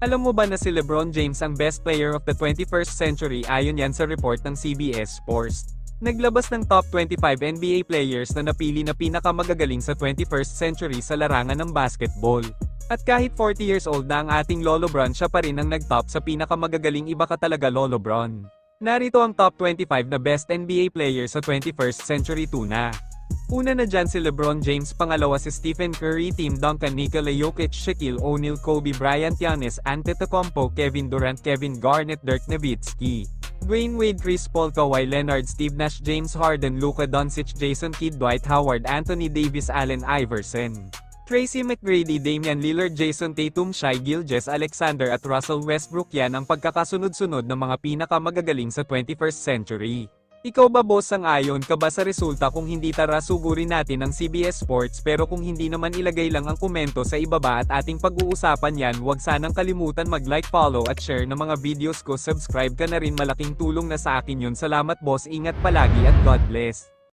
Alam mo ba na si LeBron James ang best player of the 21st century ayon yan sa report ng CBS Sports? Naglabas ng top 25 NBA players na napili na pinakamagagaling sa 21st century sa larangan ng basketball. At kahit 40 years old na ang ating Lolo Bron, siya pa rin ang nag-top sa pinakamagagaling. Iba ka talaga, Lolo Bron. Narito ang top 25 na best NBA players sa 21st century tuna. Una na dyan si LeBron James, pangalawa si Stephen Curry, Tim Duncan, Nikola Jokic, Shaquille O'Neal, Kobe Bryant, Giannis Antetokounmpo, Kevin Durant, Kevin Garnett, Dirk Nowitzki, Dwayne Wade, Chris Paul, Kawhi Leonard, Steve Nash, James Harden, Luka Doncic, Jason Kidd, Dwight Howard, Anthony Davis, Allen Iverson, Tracy McGrady, Damian Lillard, Jason Tatum, Shai Gilgeous-Alexander at Russell Westbrook. Yan ang pagkakasunod-sunod ng mga pinakamagagaling sa 21st century. Ikaw ba, boss, sang-ayon ka ba sa resulta? Kung hindi, tara sugurin natin ang CBS Sports, pero kung hindi naman, ilagay lang ang komento sa ibaba at ating pag-uusapan yan. Huwag sanang kalimutan mag-like, follow at share ng mga videos ko. Subscribe ka na rin, malaking tulong na sa akin yun. Salamat, boss, ingat palagi at God bless.